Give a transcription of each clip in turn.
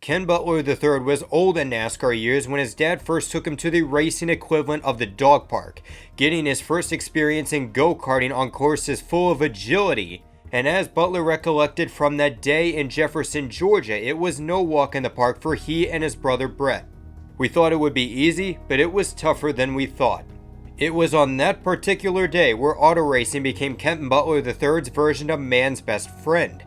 Ken Butler III was old in NASCAR years when his dad first took him to the racing equivalent of the dog park, getting his first experience in go-karting on courses full of agility. And as Butler recollected from that day in Jefferson, Georgia, it was no walk in the park for he and his brother Brett. We thought it would be easy, but it was tougher than we thought. It was on that particular day where auto racing became Quintin Butler III's version of man's best friend.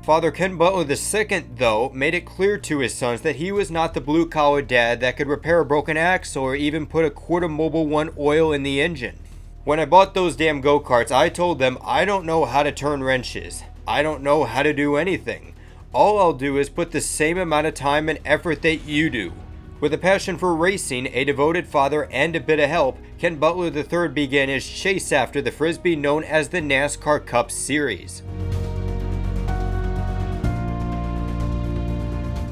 Father Ken Butler II, though, made it clear to his sons that he was not the blue-collar dad that could repair a broken axle or even put a quart of Mobil 1 oil in the engine. When I bought those damn go-karts, I told them I don't know how to turn wrenches. I don't know how to do anything. All I'll do is put the same amount of time and effort that you do. With a passion for racing, a devoted father, and a bit of help, Ken Butler III began his chase after the Frisbee known as the NASCAR Cup Series.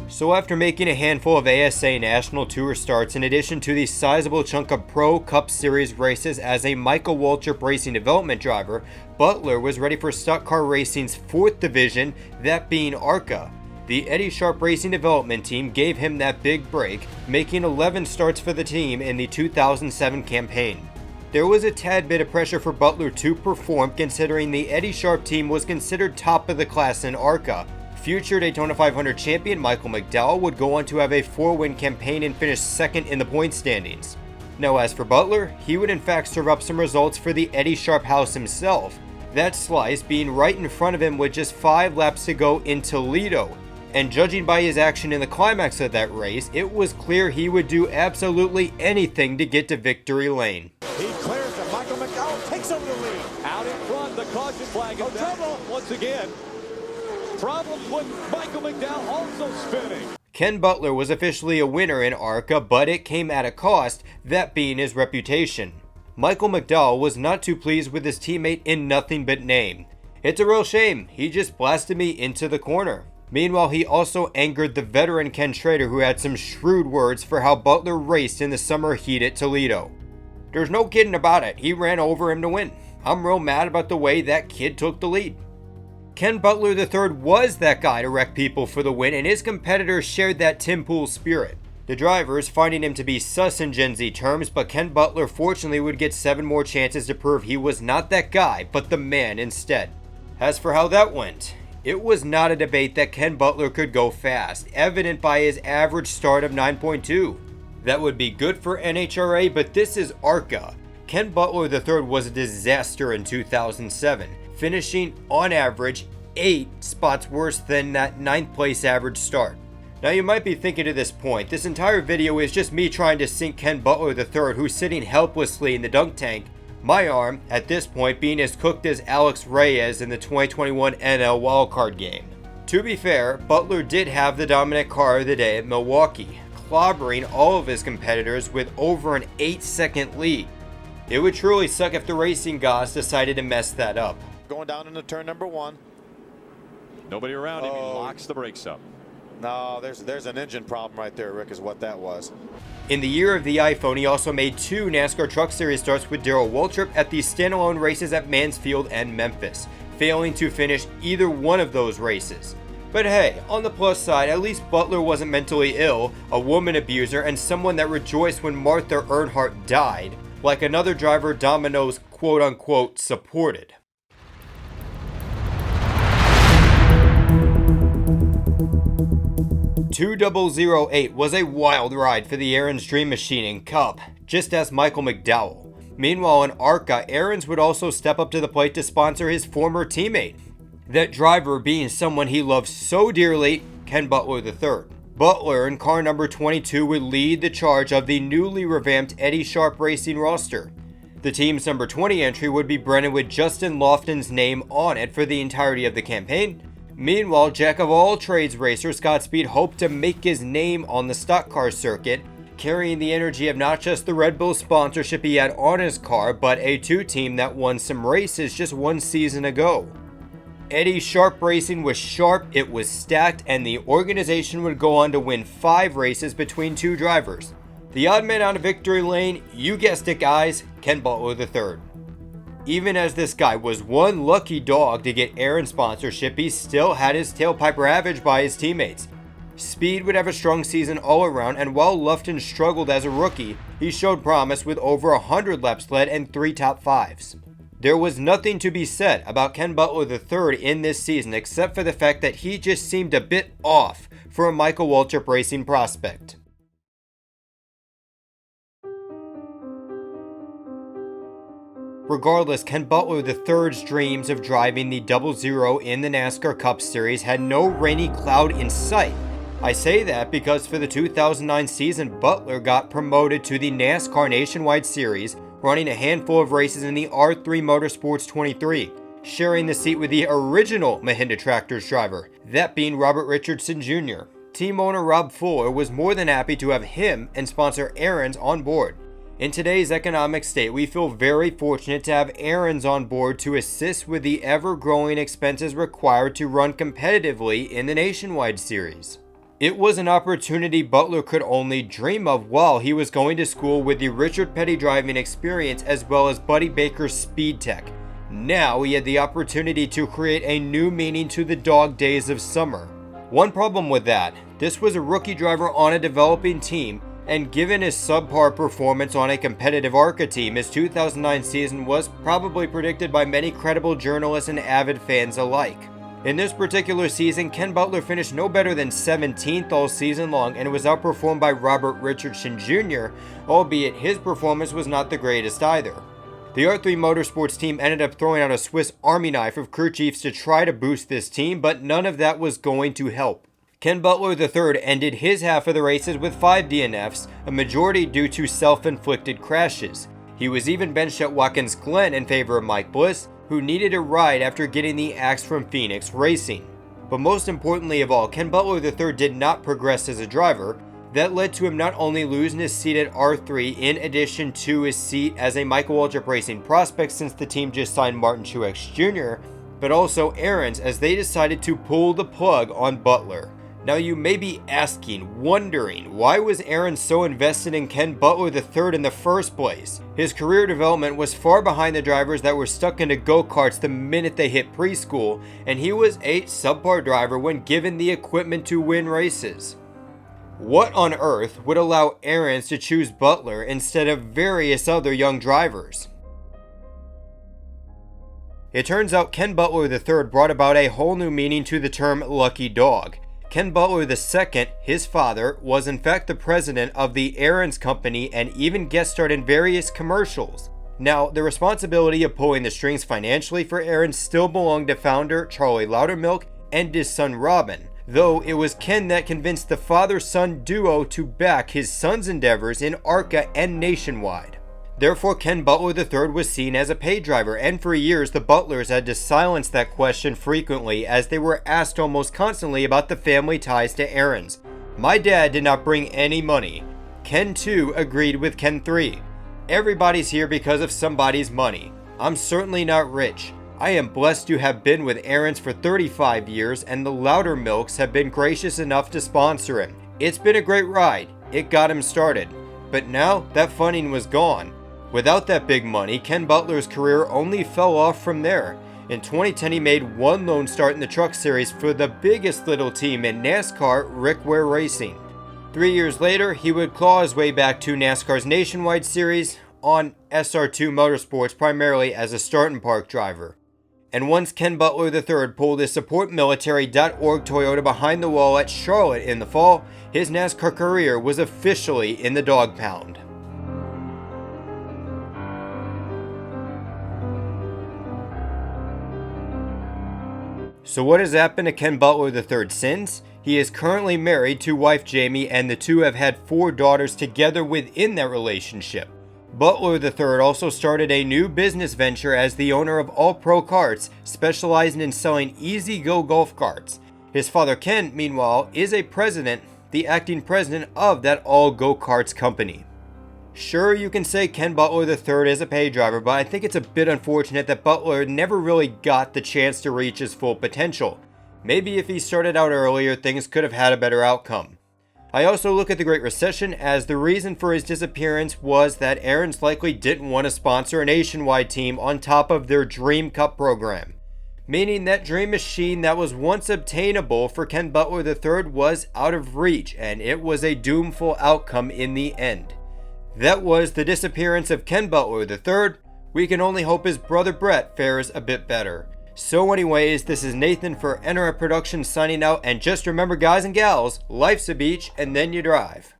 So after making a handful of ASA National Tour starts in addition to the sizable chunk of Pro Cup Series races as a Michael Waltrip Racing development driver, Butler was ready for stock car racing's 4th division, that being Arca. The Eddie Sharp Racing development team gave him that big break, making 11 starts for the team in the 2007 campaign. There was a tad bit of pressure for Butler to perform considering the Eddie Sharp team was considered top of the class in Arca. Future Daytona 500 champion Michael McDowell would go on to have a 4-win campaign and finish second in the point standings. Now as for Butler, he would in fact serve up some results for the Eddie Sharp house himself, that slice being right in front of him with just 5 laps to go in Toledo. And judging by his action in the climax of that race, it was clear he would do absolutely anything to get to victory lane. He clears it. Michael McDowell takes over the lead. Out in front, the caution flag is down once again. Problems with Michael McDowell also spinning. Ken Butler was officially a winner in Arca, but it came at a cost, that being his reputation. Michael McDowell was not too pleased with his teammate in nothing but name. It's a real shame, he just blasted me into the corner. Meanwhile, he also angered the veteran Ken Schrader, who had some shrewd words for how Butler raced in the summer heat at Toledo. There's no kidding about it, he ran over him to win. I'm real mad about the way that kid took the lead. Ken Butler III was that guy to wreck people for the win, and his competitors shared that Tim Pool spirit. The drivers finding him to be sus in Gen Z terms, but Ken Butler fortunately would get 7 more chances to prove he was not that guy, but the man instead. As for how that went, it was not a debate that Ken Butler could go fast, evident by his average start of 9.2. That would be good for NHRA, but this is Arca. Ken Butler III was a disaster in 2007. Finishing on average 8 spots worse than that 9th place average start. Now you might be thinking at this point, this entire video is just me trying to sink Ken Butler III, who's sitting helplessly in the dunk tank, my arm at this point being as cooked as Alex Reyes in the 2021 NL wildcard game. To be fair, Butler did have the dominant car of the day at Milwaukee, clobbering all of his competitors with over an 8-second lead. It would truly suck if the racing gods decided to mess that up. Going down into turn number 1. Nobody around him. He locks the brakes up. No, there's an engine problem right there, Rick, is what that was. In the year of the iPhone, he also made 2 NASCAR Truck Series starts with Darrell Waltrip at the standalone races at Mansfield and Memphis, failing to finish either one of those races. But hey, on the plus side, at least Butler wasn't mentally ill, a woman abuser, and someone that rejoiced when Martha Earnhardt died, like another driver Domino's quote-unquote supported. 2008 was a wild ride for the Aaron's Dream Machining Cup, just as Michael McDowell. Meanwhile in Arca, Aaron's would also step up to the plate to sponsor his former teammate. That driver being someone he loved so dearly, Ken Butler III. Butler in car number 22 would lead the charge of the newly revamped Eddie Sharp Racing roster. The team's number 20 entry would be branded with Justin Lofton's name on it for the entirety of the campaign. Meanwhile, jack-of-all-trades racer Scott Speed hoped to make his name on the stock car circuit, carrying the energy of not just the Red Bull sponsorship he had on his car, but a 2 team that won some races just 1 season ago. Eddie Sharp Racing was sharp, it was stacked, and the organization would go on to win 5 races between 2 drivers. The odd man out of victory lane, you guessed it guys, Ken Butler III. Even as this guy was one lucky dog to get Aaron sponsorship, he still had his tailpipe ravaged by his teammates. Speed would have a strong season all around, and while Lufton struggled as a rookie, he showed promise with over 100 laps led and 3 top 5s. There was nothing to be said about Ken Butler III in this season except for the fact that he just seemed a bit off for a Michael Waltrip Racing prospect. Regardless, Ken Butler III's dreams of driving the 00 in the NASCAR Cup Series had no rainy cloud in sight. I say that because for the 2009 season, Butler got promoted to the NASCAR Nationwide Series, running a handful of races in the R3 Motorsports 23, sharing the seat with the original Mahindra Tractors driver, that being Robert Richardson Jr. Team owner Rob Fuller was more than happy to have him and sponsor Aaron's on board. In today's economic state, we feel very fortunate to have Aaron's on board to assist with the ever-growing expenses required to run competitively in the Nationwide Series. It was an opportunity Butler could only dream of while he was going to school with the Richard Petty driving experience as well as Buddy Baker's speed tech. Now he had the opportunity to create a new meaning to the dog days of summer. One problem with that, this was a rookie driver on a developing team, and given his subpar performance on a competitive Arca team, his 2009 season was probably predicted by many credible journalists and avid fans alike. In this particular season, Ken Butler finished no better than 17th all season long and was outperformed by Robert Richardson Jr., albeit his performance was not the greatest either. The R3 Motorsports team ended up throwing out a Swiss Army knife of crew chiefs to try to boost this team, but none of that was going to help. Ken Butler III ended his half of the races with 5 DNFs, a majority due to self-inflicted crashes. He was even benched at Watkins Glen in favor of Mike Bliss, who needed a ride after getting the axe from Phoenix Racing. But most importantly of all, Ken Butler III did not progress as a driver. That led to him not only losing his seat at R3 in addition to his seat as a Michael Waltrip Racing prospect since the team just signed Martin Truex Jr., but also Aaron's as they decided to pull the plug on Butler. Now you may be asking, wondering, why was Aaron so invested in Ken Butler III in the first place? His career development was far behind the drivers that were stuck into go-karts the minute they hit preschool, and he was a subpar driver when given the equipment to win races. What on earth would allow Aaron's to choose Butler instead of various other young drivers? It turns out Ken Butler III brought about a whole new meaning to the term lucky dog. Ken Butler II, his father, was in fact the president of the Aaron's Company and even guest starred in various commercials. Now, the responsibility of pulling the strings financially for Aaron's still belonged to founder Charlie Loudermilk and his son Robin, though it was Ken that convinced the father-son duo to back his son's endeavors in Arca and Nationwide. Therefore, Ken Butler III was seen as a paid driver, and for years the Butlers had to silence that question frequently as they were asked almost constantly about the family ties to Aaron's. My dad did not bring any money. Ken 2 agreed with Ken 3. Everybody's here because of somebody's money. I'm certainly not rich. I am blessed to have been with Aaron's for 35 years, and the Loudermilks have been gracious enough to sponsor him. It's been a great ride. It got him started. But now that funding was gone. Without that big money, Ken Butler's career only fell off from there. In 2010, he made one lone start in the Truck Series for the biggest little team in NASCAR, Rick Ware Racing. 3 years later, he would claw his way back to NASCAR's Nationwide Series on SR2 Motorsports, primarily as a start and park driver. And once Ken Butler III pulled his supportmilitary.org Toyota behind the wall at Charlotte in the fall, his NASCAR career was officially in the dog pound. So what has happened to Ken Butler III since? He is currently married to wife Jamie, and the two have had 4 daughters together within that relationship. Butler III also started a new business venture as the owner of All Pro Karts, specializing in selling easy-go golf carts. His father Ken, meanwhile, is the acting president of that All Go Karts company. Sure, you can say Ken Butler III is a paid driver, but I think it's a bit unfortunate that Butler never really got the chance to reach his full potential. Maybe if he started out earlier, things could have had a better outcome. I also look at the Great Recession as the reason for his disappearance was that Aaron's likely didn't want to sponsor a Nationwide team on top of their Dream Cup program. meaning that dream machine that was once obtainable for Ken Butler III was out of reach, and it was a doomful outcome in the end. That was the disappearance of Ken Butler III. We can only hope his brother Brett fares a bit better. So anyways, this is Nathan for NRF Productions signing out, and just remember guys and gals, life's a beach and then you drive.